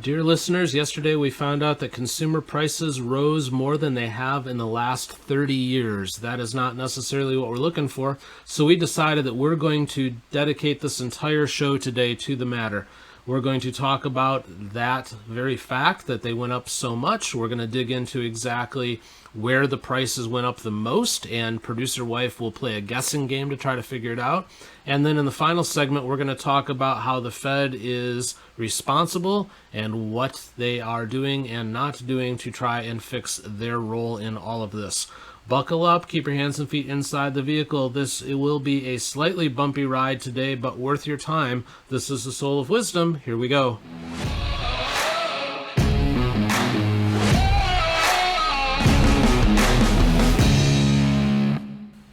Dear listeners, yesterday we found out that consumer prices rose more than they have in the last 30 years. That is not necessarily what we're looking for, so we decided that we're going to dedicate this entire show today to the matter. We're going to talk about that very fact that they went up so much. We're going to dig into exactly where the prices went up the most, and Producer-Wife will play a guessing game to try to figure it out. And then in the final segment, we're going to talk about how the Fed is responsible and what they are doing and not doing to try and fix their role in all of this. Buckle up, keep your hands and feet inside the vehicle. It will be a slightly bumpy ride today, but worth your time. This is the Soule of Wisdom. Here we go.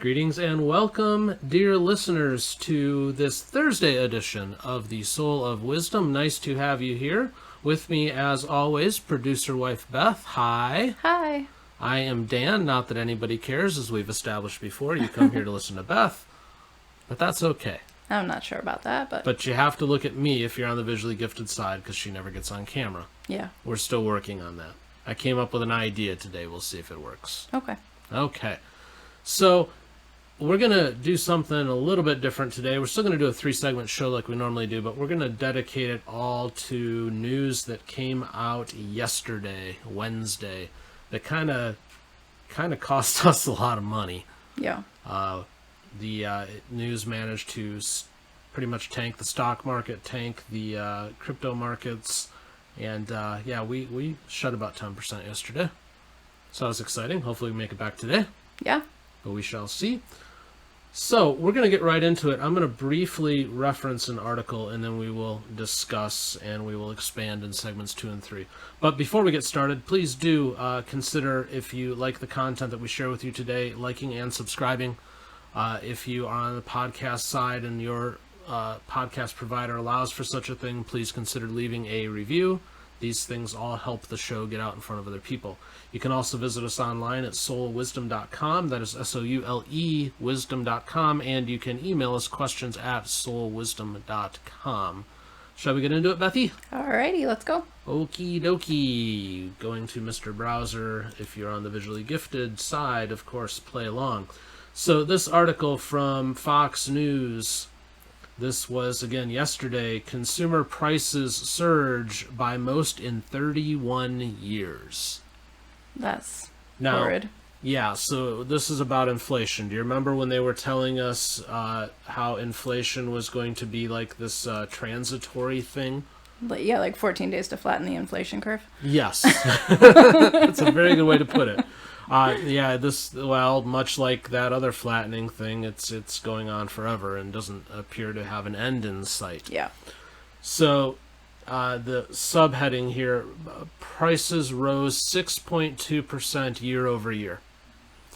Greetings and welcome, dear listeners, to this Thursday edition of the Soule of Wisdom. Nice to have you here. With me, as always, Producer-Wife Beth. Hi. Hi. I am Dan, not that anybody cares, as we've established before. You come here to listen to Beth, but that's okay. I'm not sure about that, but... But you have to look at me if you're on the visually gifted side, because she never gets on camera. Yeah. We're still working on that. I came up with an idea today. We'll see if it works. Okay. So we're going to do something a little bit different today. We're still going to do a 3-segment show like we normally do, but we're going to dedicate it all to news that came out yesterday, Wednesday, that kind of cost us a lot of money. Yeah. The news managed to pretty much tank the stock market, tank the crypto markets, and we shut about 10% yesterday. So that was exciting. Hopefully we make it back today. Yeah. But we shall see. So we're going to get right into it. I'm going to briefly reference an article, and then we will discuss and we will expand in segments 2 and 3. But before we get started, please do consider, if you like the content that we share with you today, liking and subscribing. If you are on the podcast side and your podcast provider allows for such a thing, please consider leaving a review. These things all help the show get out in front of other people. You can also visit us online at soulewisdom.com. That is SOULE wisdom.com. And you can email us questions at soulewisdom.com. Shall we get into it, Bethy? Alrighty, let's go. Okie dokie. Going to Mr. Browser. If you're on the visually gifted side, of course, play along. So this article from Fox News. This was, again, yesterday. Consumer prices surge by most in 31 years. That's horrid. Yeah, so this is about inflation. Do you remember when they were telling us how inflation was going to be like this transitory thing? Like 14 days to flatten the inflation curve? Yes. That's a very good way to put it. Much like that other flattening thing, it's going on forever and doesn't appear to have an end in sight. Yeah. So, the subheading here, prices rose 6.2% year over year.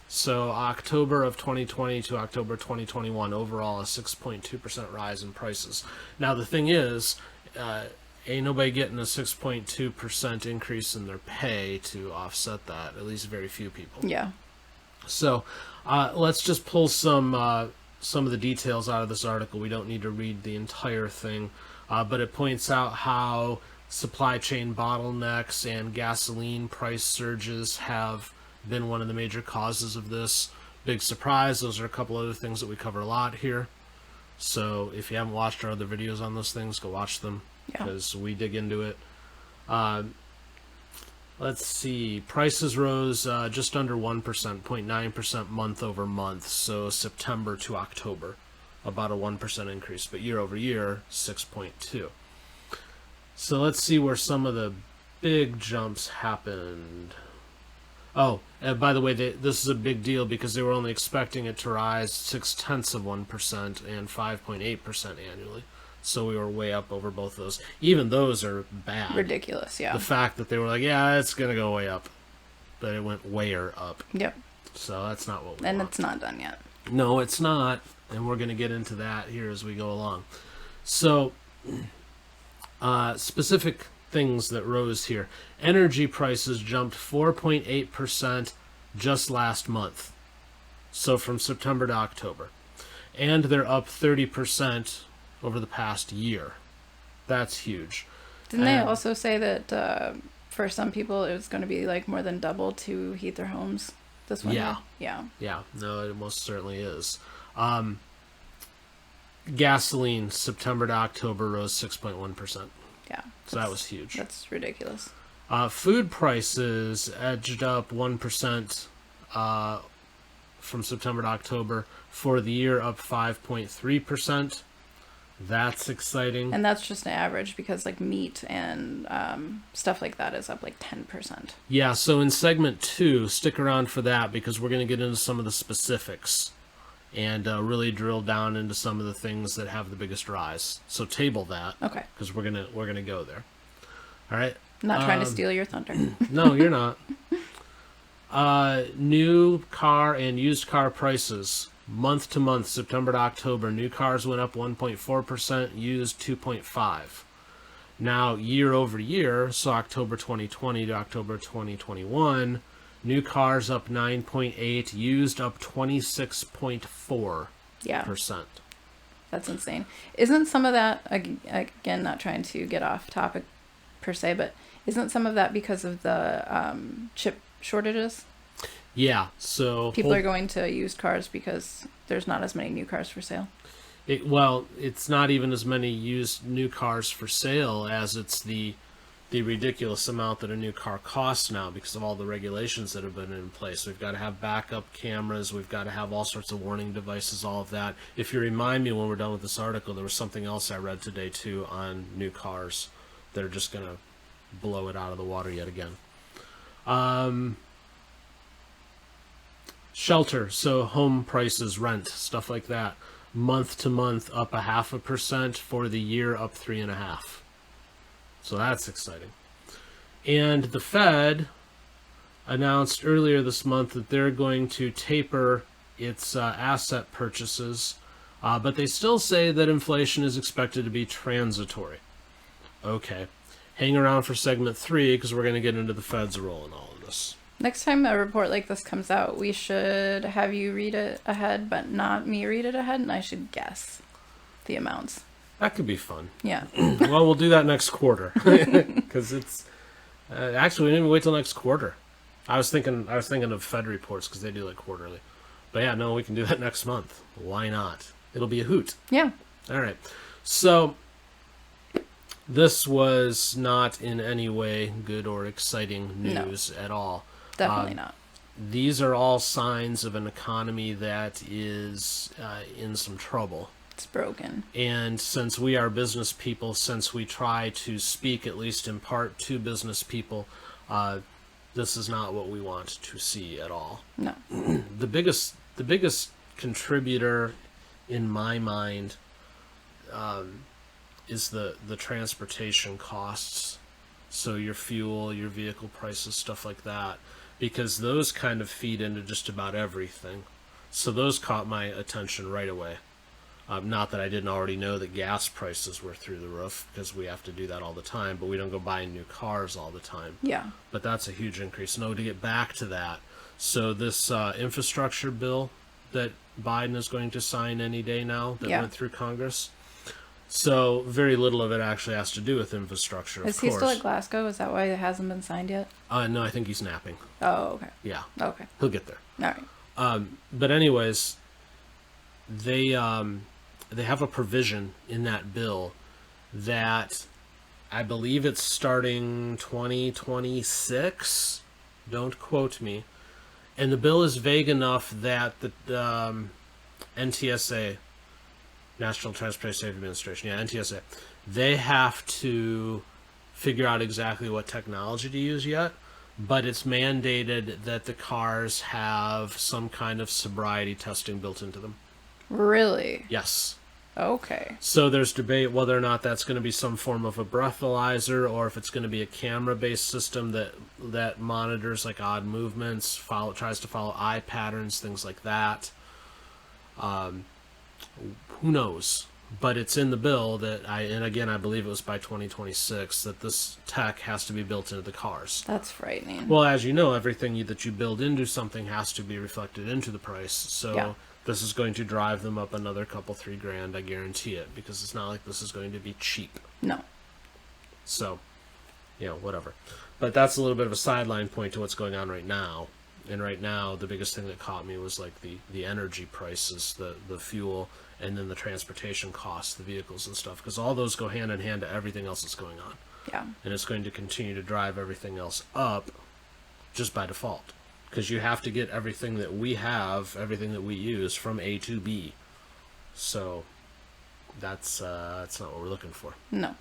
So, October of 2020 to October 2021, overall a 6.2% rise in prices. Now, the thing is, ain't nobody getting a 6.2% increase in their pay to offset that, at least very few people. Yeah. So let's just pull some of the details out of this article. We don't need to read the entire thing, but it points out how supply chain bottlenecks and gasoline price surges have been one of the major causes of this. Big surprise, those are a couple other things that we cover a lot here. So if you haven't watched our other videos on those things, go watch them. Because we dig into it. Let's see. Prices rose just under 1%, 0.9% month over month. So September to October, about a 1% increase. But year over year, 6.2%. So let's see where some of the big jumps happened. Oh, and by the way, this is a big deal because they were only expecting it to rise 0.6% and 5.8% annually. So we were way up over both of those. Even those are bad. Ridiculous, yeah. The fact that they were like, yeah, it's going to go way up. But it went wayer up. Yep. So that's not what we want. want. It's not done yet. No, it's not. And we're going to get into that here as we go along. So, specific things that rose here. Energy prices jumped 4.8% just last month. So from September to October. And they're up 30% over the past year. That's huge. Didn't they also say that for some people it was going to be like more than double to heat their homes this winter? Yeah. No, it most certainly is. Gasoline, September to October, rose 6.1%. Yeah. So that was huge. That's ridiculous. Food prices edged up 1% from September to October. For the year, up 5.3%. That's exciting. And that's just an average because like meat and stuff like that is up like 10%. Yeah, so in segment 2, stick around for that because we're going to get into some of the specifics and really drill down into some of the things that have the biggest rise. So table that. Okay. Because we're gonna go there. All right. Not trying to steal your thunder. No, you're not. New car and used car prices. Month to month, September to October, new cars went up 1.4%, used 2.5%. Now, year over year, so October 2020 to October 2021, new cars up 9.8%, used up 26.4%. Yeah. That's insane. Isn't some of that, again, not trying to get off topic per se, but isn't some of that because of the chip shortages? Yeah, so people are going to used cars because there's not as many new cars for sale. It's not even as many used new cars for sale as it's the ridiculous amount that a new car costs now because of all the regulations that have been in place. We've got to have backup cameras. We've got to have all sorts of warning devices, all of that. If you remind me when we're done with this article, there was something else I read today too on new cars that are just going to blow it out of the water yet again. Shelter, so home prices, rent, stuff like that. Month to month, up 0.5%. For the year, up 3.5%. So that's exciting. And the Fed announced earlier this month that they're going to taper its asset purchases, but they still say that inflation is expected to be transitory. Okay. Hang around for segment 3 because we're going to get into the Fed's role in all of this. Next time a report like this comes out, we should have you read it ahead, but not me read it ahead, and I should guess the amounts. That could be fun. Yeah. Well, we'll do that next quarter because it's actually we didn't even wait till next quarter. I was thinking of Fed reports because they do like quarterly, but yeah, no, we can do that next month. Why not? It'll be a hoot. Yeah. All right. So this was not in any way good or exciting news at all. Definitely not. These are all signs of an economy that is in some trouble. It's broken. And since we are business people, since we try to speak at least in part to business people, this is not what we want to see at all. No. The biggest contributor in my mind is the transportation costs. So your fuel, your vehicle prices, stuff like that, because those kind of feed into just about everything. So those caught my attention right away. Not that I didn't already know that gas prices were through the roof, because we have to do that all the time, but we don't go buying new cars all the time. Yeah. But that's a huge increase. No, to get back to that, so this infrastructure bill that Biden is going to sign any day now that went through Congress, so very little of it actually has to do with infrastructure, Is he still at Glasgow? Is that why it hasn't been signed yet? No, I think he's napping. Oh, okay. Yeah. Okay. He'll get there. All right. But anyways, they have a provision in that bill that I believe it's starting 2026. Don't quote me. And the bill is vague enough that the NTSA, National Transportation Safety Administration, NTSA, they have to figure out exactly what technology to use yet, but it's mandated that the cars have some kind of sobriety testing built into them. Really? Yes. Okay. So there's debate whether or not that's going to be some form of a breathalyzer or if it's going to be a camera-based system that monitors like odd movements, tries to follow eye patterns, things like that. Who knows? But it's in the bill that I believe it was by 2026 that this tech has to be built into the cars. That's frightening. Well, as you know, everything that you build into something has to be reflected into the price. So this is going to drive them up another couple $3,000, I guarantee it, because it's not like this is going to be cheap. No. So, whatever. But that's a little bit of a sideline point to what's going on right now. And right now, the biggest thing that caught me was like the energy prices, the fuel, and then the transportation costs, the vehicles and stuff, because all those go hand in hand to everything else that's going on. Yeah. And it's going to continue to drive everything else up just by default, because you have to get everything that we have, everything that we use from A to B. So that's not what we're looking for. No.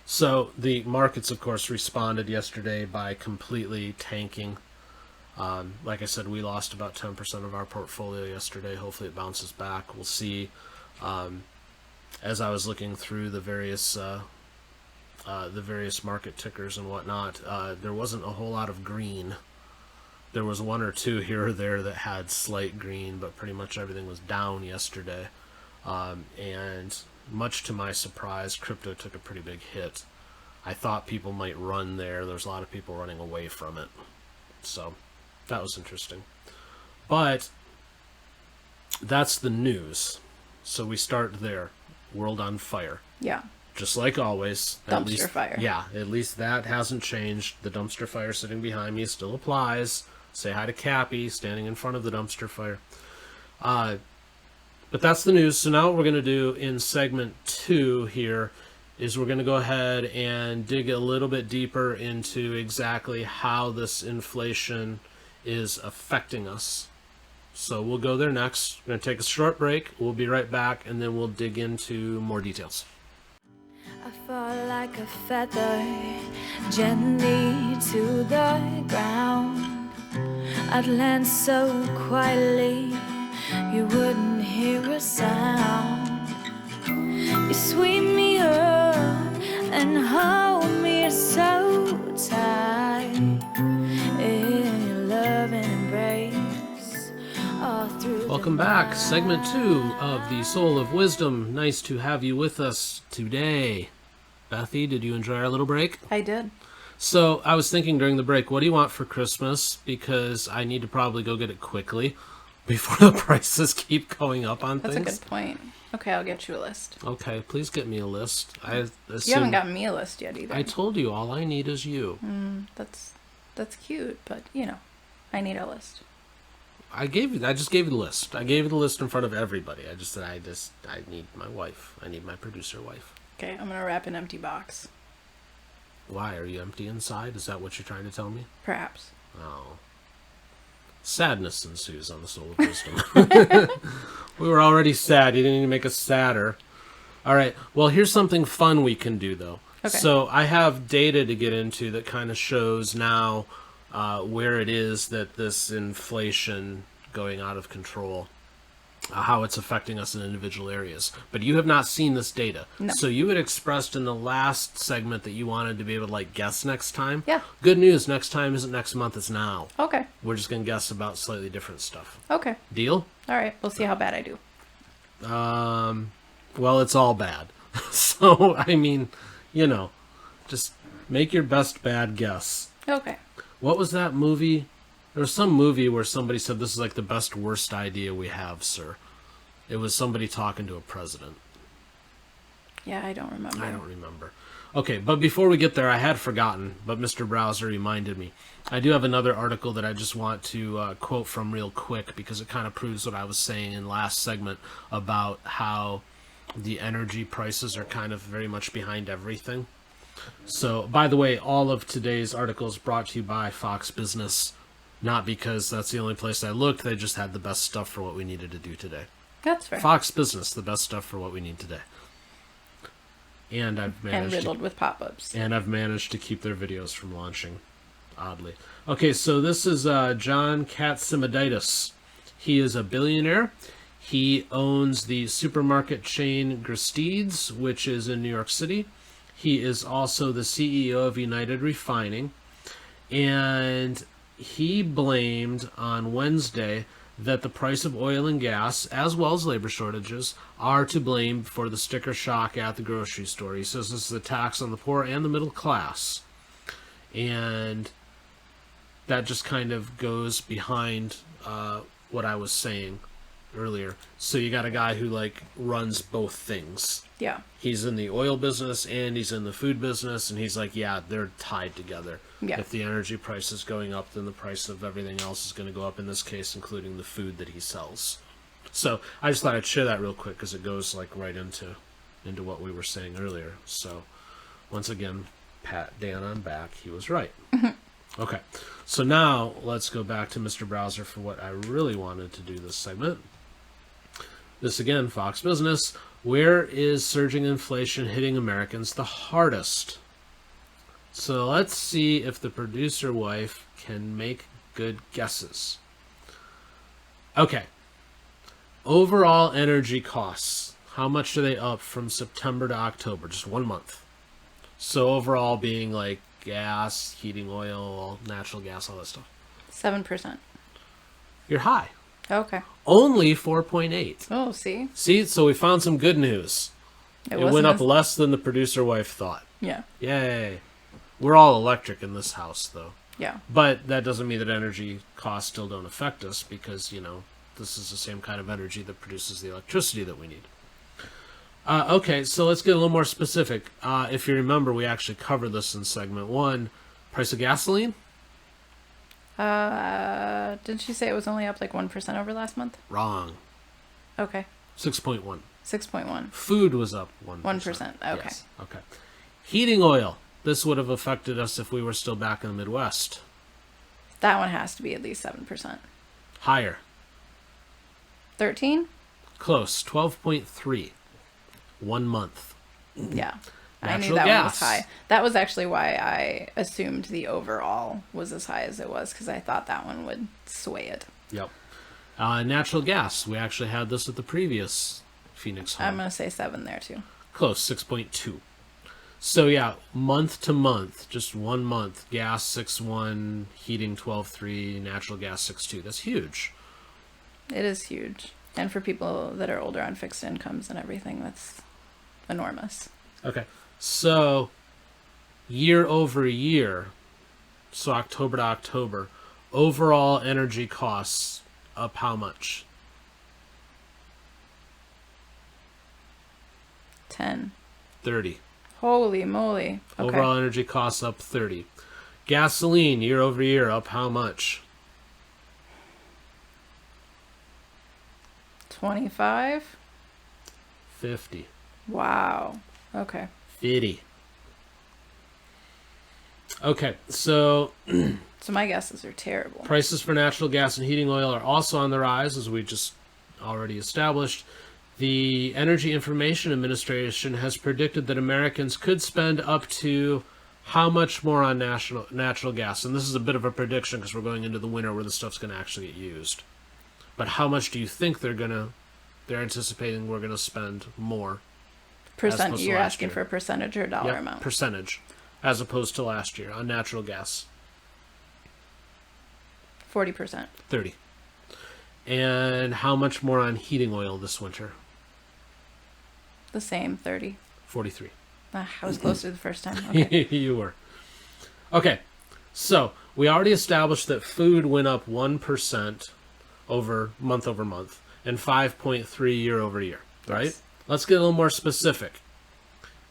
So the markets, of course, responded yesterday by completely tanking. Like I said, we lost about 10% of our portfolio yesterday. Hopefully it bounces back. We'll see. As I was looking through the various market tickers and whatnot, there wasn't a whole lot of green. There was one or two here or there that had slight green, but pretty much everything was down yesterday. And much to my surprise, crypto took a pretty big hit. I thought people might run there. There's a lot of people running away from it. So that was interesting. But that's the news. So we start there. World on fire. Yeah. Just like always. Dumpster fire. Yeah, at least that hasn't changed. The dumpster fire sitting behind me still applies. Say hi to Cappy, standing in front of the dumpster fire. But that's the news. So now what we're going to do in segment 2 here is we're going to go ahead and dig a little bit deeper into exactly how this inflation is affecting us. So we'll go there next. We're going to take a short break. We'll be right back, and then we'll dig into more details. I fall like a feather gently to the ground. I'd land so quietly you wouldn't hear a sound. You sweep me up and hold me so tight in your loving embrace all through. Welcome back. Segment 2 of the Soule of Wisdom. Nice to have you with us today. Bethy, did you enjoy our little break? I did. So I was thinking during the break, what do you want for Christmas? Because I need to probably go get it quickly before the prices keep going up on That's things. a good point. Okay, I'll get you a list. Okay, please get me a list. You haven't gotten me a list yet either. I told you, all I need is you. That's cute, but I need a list. I just gave you the list. I gave you the list in front of everybody. I just said I need my wife. I need my producer wife. Okay, I'm gonna wrap an empty box. Why? Are you empty inside? Is that what you're trying to tell me? Perhaps. Oh. Sadness ensues on the Soule of Wisdom. We were already sad. You didn't need to make us sadder. All right. Well, here's something fun we can do, though. Okay. So I have data to get into that kind of shows now where it is that this inflation going out of control, how it's affecting us in individual areas. But you have not seen this data. No. So you had expressed in the last segment that you wanted to be able to guess next time. Yeah. Good news. Next time isn't next month. It's now. Okay. We're just going to guess about slightly different stuff. Okay. Deal? All right. We'll see how bad I do. Well, it's all bad. So, I mean, just make your best bad guess. Okay. What was that movie? There was some movie where somebody said, this is like the best, worst idea we have, sir. It was somebody talking to a president. Yeah, I don't remember. I don't remember. Okay, but before we get there, I had forgotten, but Mr. Browser reminded me. I do have another article that I just want to quote from real quick because it kind of proves what I was saying in last segment about how the energy prices are kind of very much behind everything. So, by the way, all of today's articles brought to you by Fox Business. Not because that's the only place I looked, they just had the best stuff for what we needed to do today. That's fair. Fox Business, the best stuff for what we need today. And I've managed and riddled with pop-ups. And I've managed to keep their videos from launching, oddly. Okay, so this is John Katsimadidis. He is a billionaire. He owns the supermarket chain Gristedes, which is in New York City. He is also the CEO of United Refining. And he blamed on Wednesday that the price of oil and gas, as well as labor shortages, are to blame for the sticker shock at the grocery store. He says this is a tax on the poor and the middle class. And that just kind of goes behind what I was saying earlier. So you got a guy who like runs both things. Yeah. He's in the oil business and he's in the food business, and he's like, yeah, they're tied together. Yeah. If the energy price is going up, then the price of everything else is going to go up, in this case, including the food that he sells. So I just thought I'd share that real quick because it goes like right into what we were saying earlier. So once again, pat Dan on back. He was right. Okay. So now let's go back to Mr. Browser for what I really wanted to do this segment. This again, Fox Business. Where is surging inflation hitting Americans the hardest? So let's see if the producer wife can make good guesses. Okay. Overall energy costs. How much are they up from September to October? Just 1 month. So overall being like gas, heating oil, natural gas, all that stuff. 7%. You're high. Okay. Only 4.8. Oh, see? See, so we found some good news. It went up less than the producer wife thought. Yeah. Yay. We're all electric in this house, though. Yeah. But that doesn't mean that energy costs still don't affect us because, you know, this is the same kind of energy that produces the electricity that we need. Okay, so let's get a little more specific. If you remember, we actually covered this in segment 1. Price of gasoline? Didn't she say it was only up like 1% over last month? Wrong. Okay. 6.1. 6.1. Food was up 1%. 1%. Okay. Yes. Okay. Heating oil. This would have affected us if we were still back in the Midwest. That one has to be at least 7%. Higher. 13? Close. 12.3. 1 month. Yeah. I knew Natural that one was gas. high. That was actually why I assumed the overall was as high as it was, because I thought that one would sway it. Yep. Natural gas. We actually had this at the previous Phoenix home. I'm going to say 7 there too. Close. 6.2. So yeah, month to month, just 1 month, gas 6.1, heating 12.3, natural gas 6.2. That's huge. It is huge. And for people that are older on fixed incomes and everything, that's enormous. Okay. So year over year, so October to October, overall energy costs up how much? 10. 30. Holy moly. Okay. Overall energy costs up 30. Gasoline year over year up how much? 25? 50. Wow. Okay. 50. Okay, so So my guesses are terrible. prices for natural gas and heating oil are also on the rise, as we just already established. The Energy Information Administration has predicted that Americans could spend up to how much more on natural gas? And this is a bit of a prediction because we're going into the winter where the stuff's going to actually get used. But how much do you think they're anticipating we're going to spend more? Percent. You're asking year. for a percentage or a dollar Yep, amount? percentage, as opposed to last year on natural gas. 40%. 30. And how much more on heating oil this winter? The same, 30. 43. I was closer the first time. Okay. You were. Okay, so we already established that food went up 1% over month, and 5.3 year over year, right? Yes. Let's get a little more specific.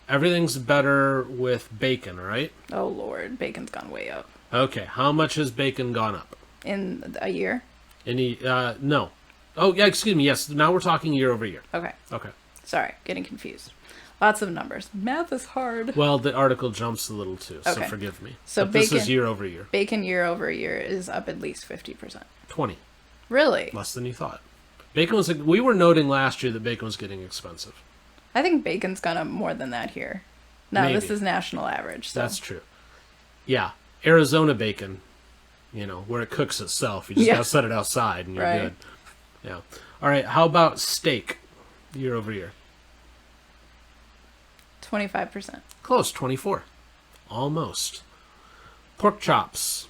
Everything's better with bacon, right? Oh, Lord. Bacon's gone way up. Okay, how much has bacon gone up? In a year? No. Oh, yeah, excuse me, yes, now we're talking year over year. Okay. Okay. Sorry, getting confused. Lots of numbers. Math is hard. Well, the article jumps a little too, so Okay. forgive me. So but this is bacon- year over year. Bacon year over year is up at least 50%. 20. Really? Less than you thought. Bacon was. We were noting last year that bacon was getting expensive. I think bacon's gone up more than that here. No, Maybe. this is national average. So. That's true. Yeah, Arizona bacon, where it cooks itself. You just Yeah. gotta set it outside and you're Right. good. Yeah. All right. How about steak, year over year? 25%. Close. 24. Almost. Pork chops.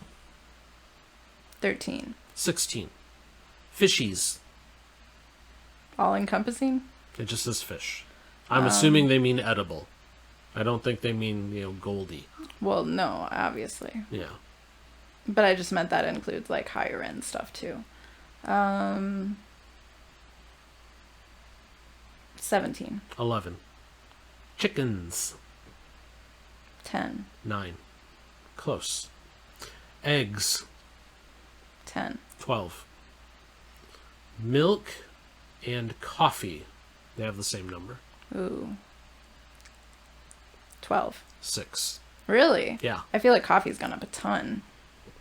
13. 16. Fishies. All encompassing? It just says fish. I'm assuming they mean edible. I don't think they mean, Goldie. Well, no, obviously. Yeah. But I just meant that includes like higher end stuff too. 17. 11. Chickens. 10. 9. Close. Eggs. 10. 12. Milk and coffee. They have the same number. Ooh. 12. 6. Really? Yeah. I feel like coffee's gone up a ton.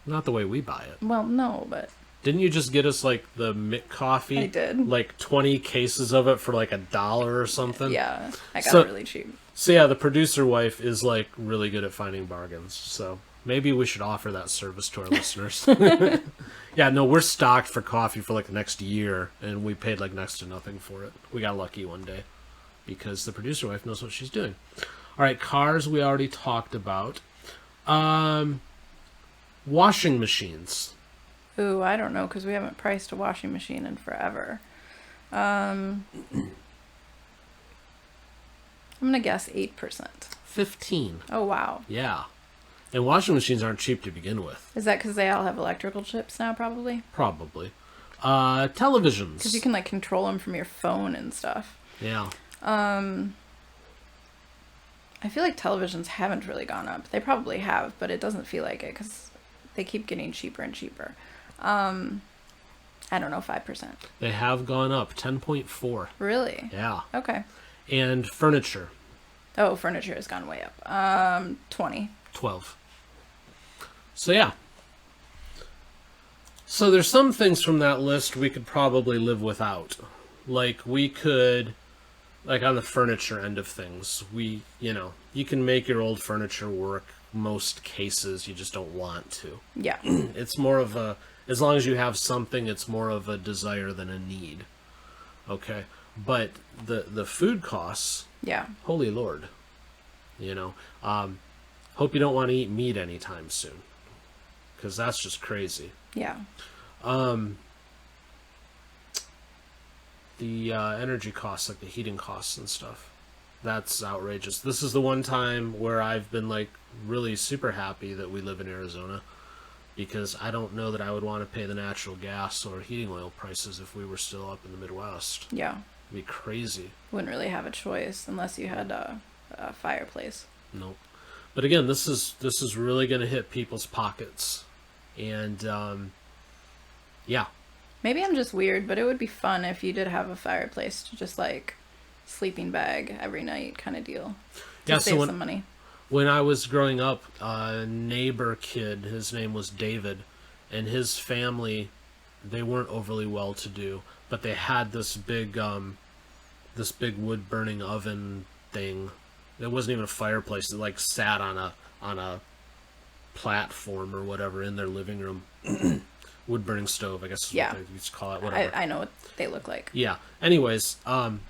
Not the way we buy it. Well, no, but Didn't you just get us like the Mick coffee? I did. Like 20 cases of it for like $1 or something? yeah, I got So- it really cheap. So yeah, the producer wife is like really good at finding bargains. So maybe we should offer that service to our listeners. Yeah, no, we're stocked for coffee for like the next year, and we paid like next to nothing for it. We got lucky one day because the producer wife knows what she's doing. All right, cars we already talked about. Washing machines. Ooh, I don't know, because we haven't priced a washing machine in forever. I'm going to guess 8%. 15. Oh, wow. Yeah. And washing machines aren't cheap to begin with. Is that because they all have electrical chips now, probably? Probably. Televisions. Because you can, like, control them from your phone and stuff. Yeah. I feel like televisions haven't really gone up. They probably have, but it doesn't feel like it because they keep getting cheaper and cheaper. I don't know, 5%. They have gone up 10.4. Really? Yeah. Okay. And furniture. Oh, furniture has gone way up. 20. 12. So yeah. So there's some things from that list we could probably live without. Like we could, like on the furniture end of things, you can make your old furniture work most cases, you just don't want to. Yeah. It's more of a, as long as you have something, it's more of a desire than a need. Okay? But the food costs, Yeah. holy Lord. Hope you don't want to eat meat anytime soon. Because that's just crazy. Yeah. The energy costs, like the heating costs and stuff, that's outrageous. This is the one time where I've been like really super happy that we live in Arizona, because I don't know that I would want to pay the natural gas or heating oil prices if we were still up in the Midwest. Yeah. It'd be crazy. Wouldn't really have a choice unless you had a fireplace. Nope. But again, this is really going to hit people's pockets, and yeah. Maybe I'm just weird, but it would be fun if you did have a fireplace to just like sleeping bag every night kind of deal. To Yeah, save so some money. when I was growing up, a neighbor kid, his name was David, and his family, they weren't overly well to do, but they had this big wood burning oven thing. It wasn't even a fireplace. It like sat on a platform or whatever in their living room. Wood burning stove, I guess is Yeah. what they used to call it. Whatever. I know what they look like. Yeah. Anyways,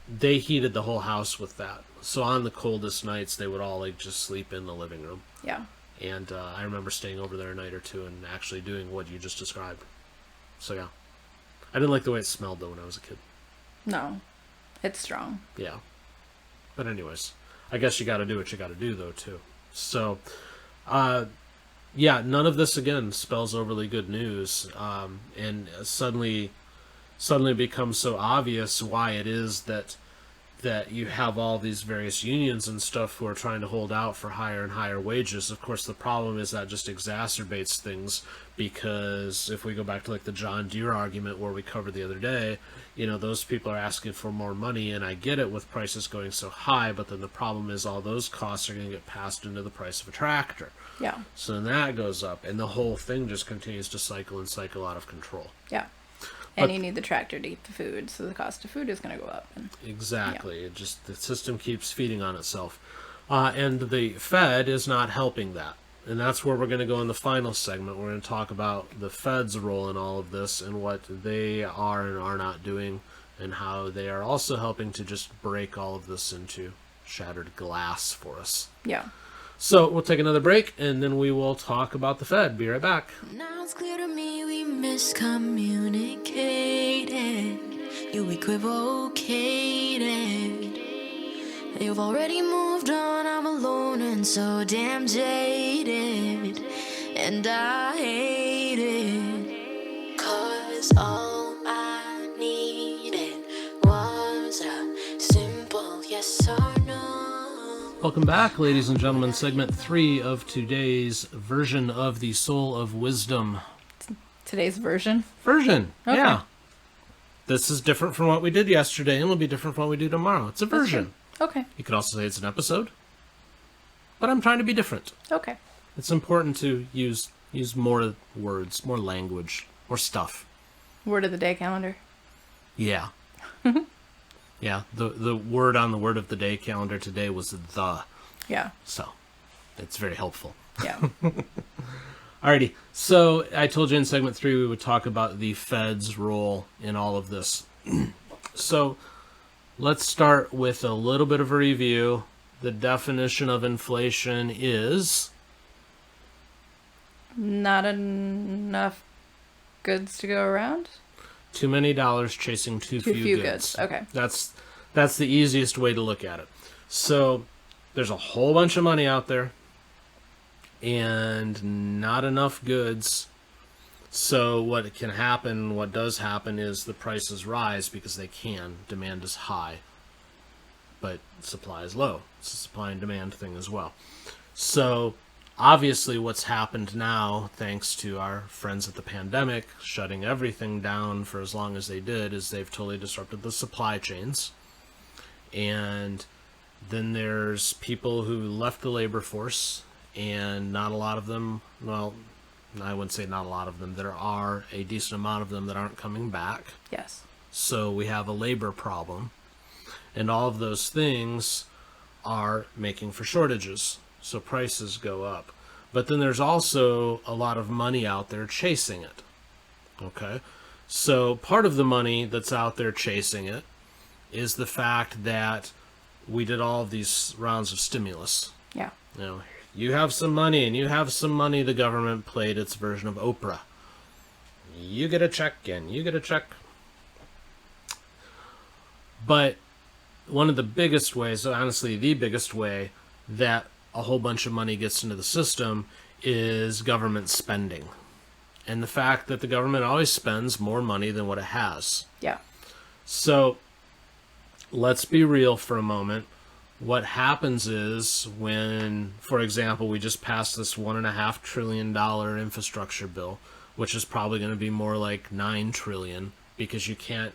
they heated the whole house with that. So on the coldest nights, they would all like just sleep in the living room. Yeah. And I remember staying over there a night or two and actually doing what you just described. So yeah. I didn't like the way it smelled though when I was a kid. No. It's strong. Yeah. But anyways, I guess you got to do what you got to do though too. So, yeah, none of this again spells overly good news, and suddenly becomes so obvious why it is that you have all these various unions and stuff who are trying to hold out for higher and higher wages. Of course, the problem is that just exacerbates things, because if we go back to like the John Deere argument where we covered the other day, those people are asking for more money, and I get it with prices going so high, but then the problem is all those costs are going to get passed into the price of a tractor. Yeah. So then that goes up, and the whole thing just continues to cycle out of control. Yeah. And you need the tractor to eat the food, so the cost of food is going to go up. And Exactly. Yeah. The system keeps feeding on itself. And the Fed is not helping that. And that's where we're going to go in the final segment. We're going to talk about the Fed's role in all of this and what they are and are not doing, and how they are also helping to just break all of this into shattered glass for us. Yeah. So we'll take another break, and then we will talk about the Fed. Be right back. Now it's clear to me we miscommunicated. You equivocated. You've already moved on. I'm alone and so damn jaded. And I hate it. 'Cause all I needed was a simple Welcome back, ladies and gentlemen. Segment 3 of today's version of the Soule of Wisdom. Today's version? Version, Okay. yeah. This is different from what we did yesterday, and it'll be different from what we do tomorrow. It's a version. Okay. You could also say it's an episode, but I'm trying to be different. Okay. It's important to use more words, more language, more stuff. Word of the day calendar. Yeah. Yeah, the word on the word of the day calendar today was the. Yeah. So, it's very helpful. Yeah. Alrighty, so I told you in segment 3 we would talk about the Fed's role in all of this. So, let's start with a little bit of a review. The definition of inflation is... Not enough goods to go around? Too many dollars chasing too few goods. Okay. That's the easiest way to look at it. So there's a whole bunch of money out there and not enough goods. So what does happen is the prices rise because they can. Demand is high, but supply is low. It's a supply and demand thing as well. So obviously what's happened now, thanks to our friends at the pandemic shutting everything down for as long as they did, is they've totally disrupted the supply chains. And then there's people who left the labor force, and not a lot of them, well, I wouldn't say not a lot of them, there are a decent amount of them that aren't coming back. Yes. So we have a labor problem, and all of those things are making for shortages. So prices go up. But then there's also a lot of money out there chasing it. Okay? So part of the money that's out there chasing it is the fact that we did all of these rounds of stimulus. Yeah. You know, you have some money and you have some money, the government played its version of Oprah. You get a check and you get a check. But one of the biggest ways, honestly the biggest way that a whole bunch of money gets into the system is government spending. And the fact that the government always spends more money than what it has. Yeah. So let's be real for a moment. What happens is when, for example, we just passed this $1.5 trillion infrastructure bill, which is probably going to be more like $9 trillion, because you can't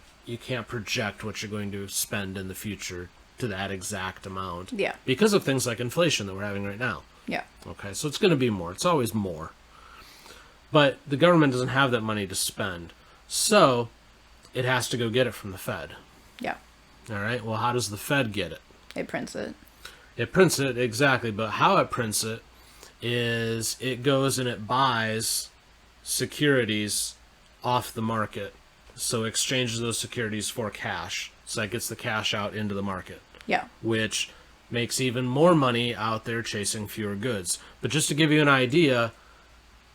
project what you're going to spend in the future to that exact amount. Yeah. Because of things like inflation that we're having right now. Yeah. Okay, so it's going to be more. It's always more. But the government doesn't have that money to spend. So it has to go get it from the Fed. Yeah. All right, well, how does the Fed get it? It prints it. It prints it, exactly. But how it prints it is it goes and it buys securities off the market. So exchanges those securities for cash. So that gets the cash out into the market. Yeah. Which makes even more money out there chasing fewer goods. But just to give you an idea,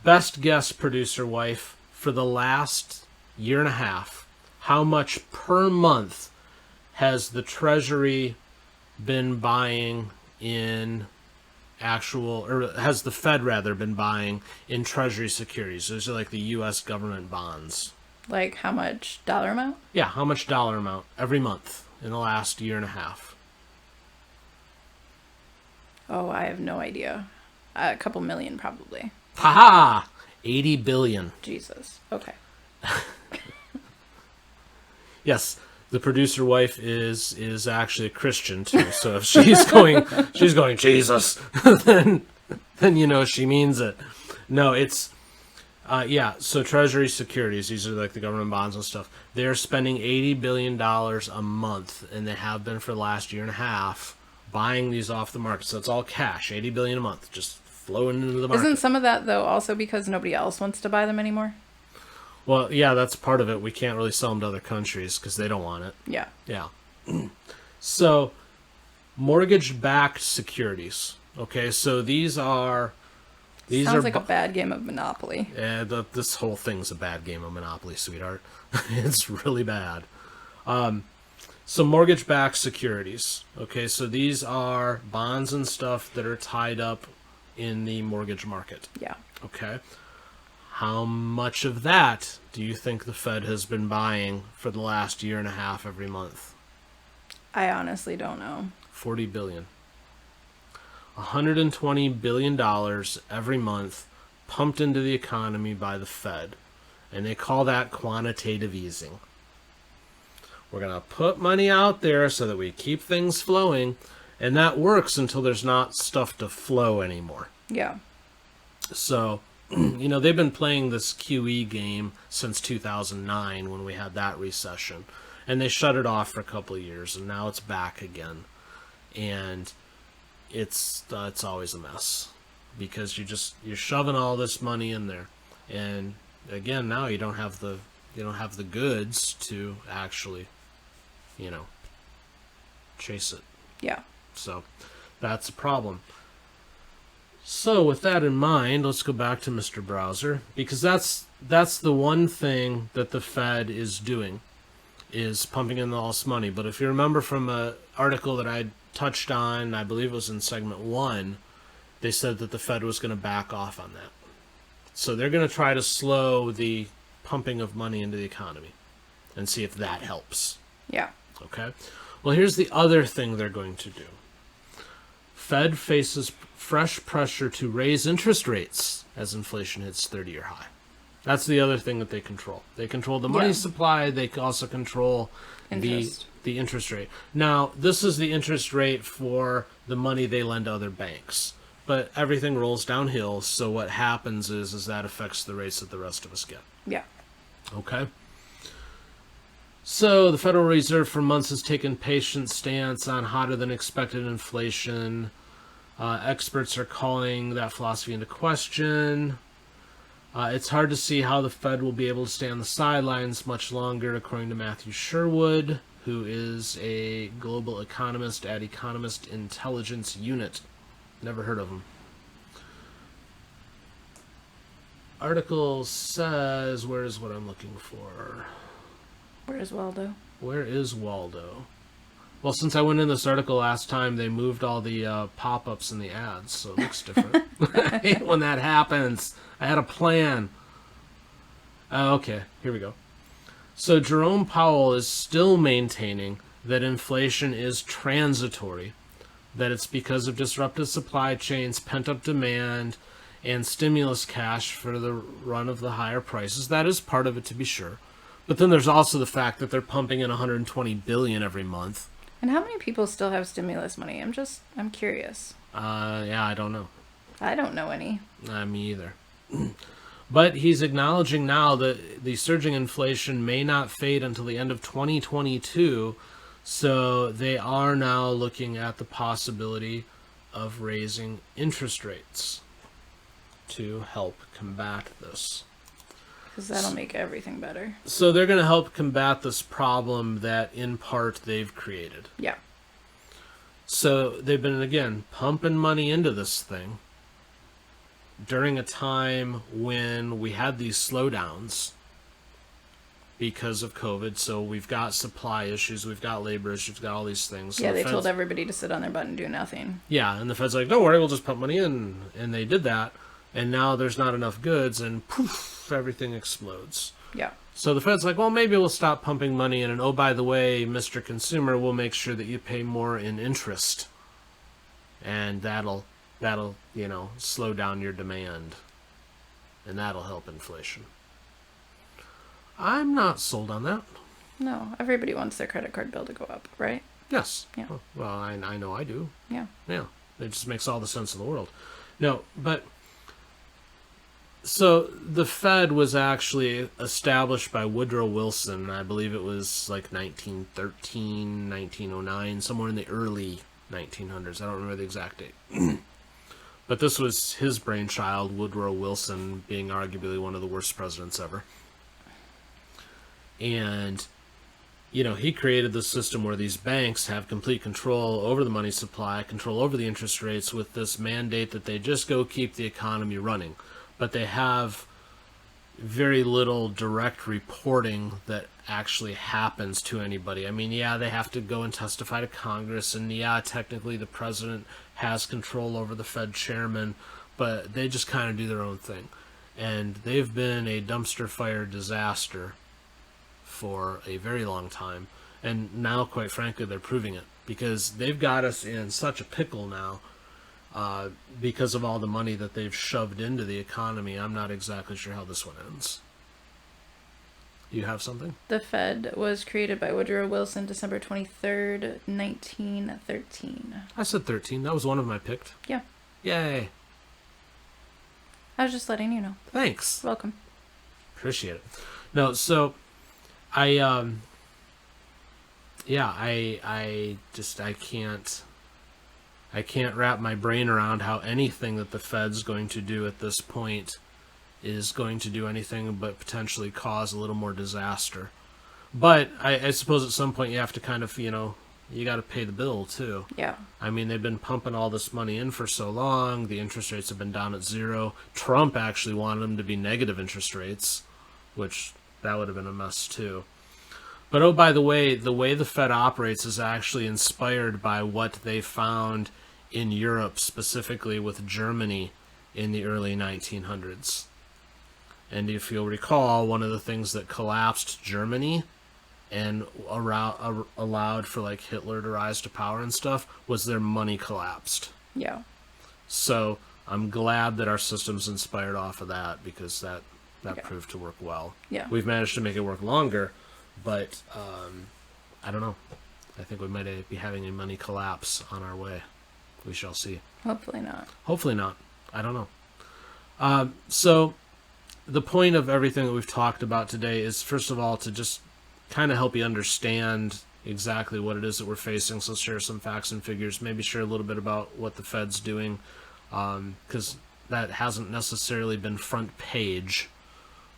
best guess, producer wife, for the last year and a half, how much per month has the Treasury been buying in has the Fed rather been buying in Treasury securities? Those are like the U.S. government bonds. Like how much dollar amount? Yeah, how much dollar amount every month in the last year and a half? Oh, I have no idea. A couple million probably. Ha-ha! 80 billion. Jesus. Okay. Yes, the producer wife is actually a Christian too. So if she's going Jesus, then you know she means it. No, it's yeah. So Treasury securities, these are like the government bonds and stuff. They're spending $80 billion a month, and they have been for the last year and a half, buying these off the market. So it's all cash, $80 billion a month, just flowing into the market. Isn't some of that though also because nobody else wants to buy them anymore? Well, yeah, that's part of it. We can't really sell them to other countries because they don't want it. Yeah. Yeah. So, mortgage-backed securities. Okay, so these are Sounds like a bad game of Monopoly. This whole thing's a bad game of Monopoly, sweetheart. It's really bad. So mortgage-backed securities. Okay, so these are bonds and stuff that are tied up in the mortgage market. Yeah. Okay. How much of that do you think the Fed has been buying for the last year and a half every month? I honestly don't know. 40 billion. $120 billion every month pumped into the economy by the Fed. And they call that quantitative easing. We're going to put money out there so that we keep things flowing, and that works until there's not stuff to flow anymore. Yeah. So, they've been playing this QE game since 2009 when we had that recession, and they shut it off for a couple of years, and now it's back again. And it's always a mess because you're shoving all this money in there, and again, now you don't have the goods to actually, chase it. Yeah. So that's a problem. So with that in mind, let's go back to Mr. Browser, because that's the one thing that the Fed is doing, is pumping in all this money. But if you remember from an article that I touched on, I believe it was in segment 1, they said that the Fed was going to back off on that. So they're going to try to slow the pumping of money into the economy and see if that helps. Yeah. Okay. Well, here's the other thing they're going to do. Fed faces fresh pressure to raise interest rates as inflation hits 30-year high. That's the other thing that they control. They control the money supply. They also control the interest rate. Now, this is the interest rate for the money they lend to other banks. But everything rolls downhill, so what happens is that affects the rates that the rest of us get. Yeah. Okay? So the Federal Reserve for months has taken patient stance on hotter than expected inflation. Experts are calling that philosophy into question. It's hard to see how the Fed will be able to stay on the sidelines much longer, according to Matthew Sherwood, who is a global economist at Economist Intelligence Unit. Never heard of him. Article says, where is what I'm looking for? Where is Waldo? Where is Waldo? Well, since I went in this article last time, they moved all the pop-ups in the ads, so it looks different. I hate when that happens. I had a plan. Okay, here we go. So Jerome Powell is still maintaining that inflation is transitory, that it's because of disrupted supply chains, pent-up demand, and stimulus cash for the run of the higher prices. That is part of it, to be sure. But then there's also the fact that they're pumping in $120 billion every month. And how many people still have stimulus money? I'm curious. Yeah, I don't know. I don't know any. Me either. But he's acknowledging now that the surging inflation may not fade until the end of 2022. So they are now looking at the possibility of raising interest rates to help combat this. Because that'll make everything better. So they're going to help combat this problem that, in part, they've created. Yeah. So they've been, again, pumping money into this thing during a time when we had these slowdowns because of COVID. So we've got supply issues, we've got labor issues, we've got all these things. So yeah, they told everybody to sit on their butt and do nothing. Yeah, and the Fed's like, don't worry, we'll just pump money in. And they did that. And now there's not enough goods, and poof, everything explodes. Yeah. So the Fed's like, well, maybe we'll stop pumping money in, and oh, by the way, Mr. Consumer, we'll make sure that you pay more in interest. And that'll slow down your demand. And that'll help inflation. I'm not sold on that. No, everybody wants their credit card bill to go up, right? Yes. Yeah. Well, I know I do. Yeah. Yeah. It just makes all the sense in the world. No, but... So the Fed was actually established by Woodrow Wilson. I believe it was like 1913, 1909, somewhere in the early 1900s. I don't remember the exact date. But this was his brainchild, Woodrow Wilson being arguably one of the worst presidents ever. And, he created this system where these banks have complete control over the money supply, control over the interest rates, with this mandate that they just go keep the economy running. But they have very little direct reporting that actually happens to anybody. I mean, yeah, they have to go and testify to Congress, and yeah, technically the president has control over the Fed chairman, but they just kind of do their own thing. And they've been a dumpster fire disaster for a very long time. And now, quite frankly, they're proving it, because they've got us in such a pickle now. because of all the money that they've shoved into the economy. I'm not exactly sure how this one ends. You have something? The Fed was created by Woodrow Wilson December 23rd, 1913. I said 13. That was one of them I picked. Yeah. Yay. I was just letting you know. Thanks. Welcome. Appreciate it. No, so I can't wrap my brain around how anything that the Fed's going to do at this point is going to do anything but potentially cause a little more disaster. But I suppose at some point you have to kind of, you got to pay the bill too. Yeah. I mean, they've been pumping all this money in for so long. The interest rates have been down at zero. Trump actually wanted them to be negative interest rates, which that would have been a mess too. But oh, by the way the Fed operates is actually inspired by what they found in Europe, specifically with Germany in the early 1900s. And if you'll recall, one of the things that collapsed Germany and allowed for like Hitler to rise to power and stuff was their money collapsed. Yeah. So I'm glad that our system's inspired off of that, because that proved to work well. Yeah. We've managed to make it work longer, but I don't know. I think we might be having a money collapse on our way. We shall see. Hopefully not. Hopefully not. I don't know. So the point of everything that we've talked about today is, first of all, to just kind of help you understand exactly what it is that we're facing. So share some facts and figures, maybe share a little bit about what the Fed's doing, because that hasn't necessarily been front page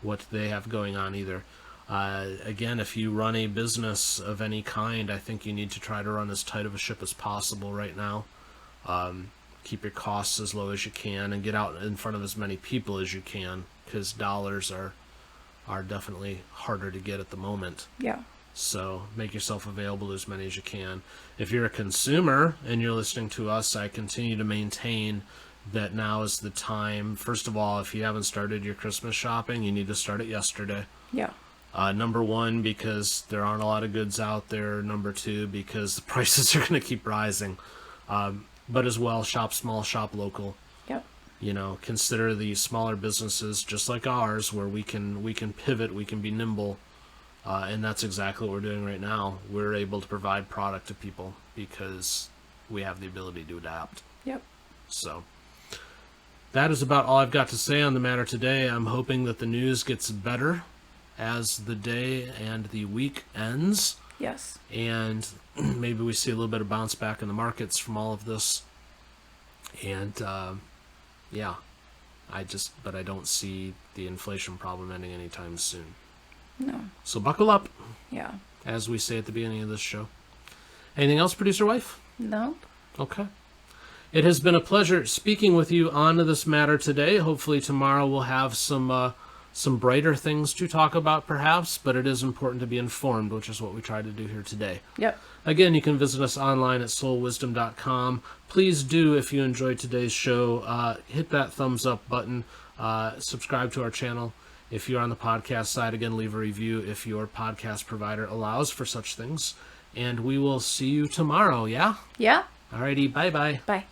what they have going on either. Again, if you run a business of any kind, I think you need to try to run as tight of a ship as possible right now. Keep your costs as low as you can and get out in front of as many people as you can, because dollars are definitely harder to get at the moment. Yeah. So make yourself available to as many as you can. If you're a consumer and you're listening to us, I continue to maintain that now is the time. First of all, if you haven't started your Christmas shopping, you need to start it yesterday. Yeah. Number one, because there aren't a lot of goods out there. Number two, because the prices are going to keep rising. But as well, shop small, shop local. Yep. Consider the smaller businesses just like ours, where we can pivot, we can be nimble. And that's exactly what we're doing right now. We're able to provide product to people because we have the ability to adapt. Yep. So that is about all I've got to say on the matter today. I'm hoping that the news gets better as the day and the week ends. Yes. And maybe we see a little bit of bounce back in the markets from all of this. And yeah, but I don't see the inflation problem ending anytime soon. No. So buckle up, Yeah. as we say at the beginning of this show. Anything else, producer wife? Nope. Okay. It has been a pleasure speaking with you on this matter today. Hopefully tomorrow we'll have some brighter things to talk about, perhaps, but it is important to be informed, which is what we try to do here today. Yep. Again, you can visit us online at soulwisdom.com. Please do, if you enjoyed today's show, hit that thumbs up button, subscribe to our channel. If you're on the podcast side, again, leave a review if your podcast provider allows for such things. And we will see you tomorrow, yeah? Yeah. Alrighty, bye-bye. Bye.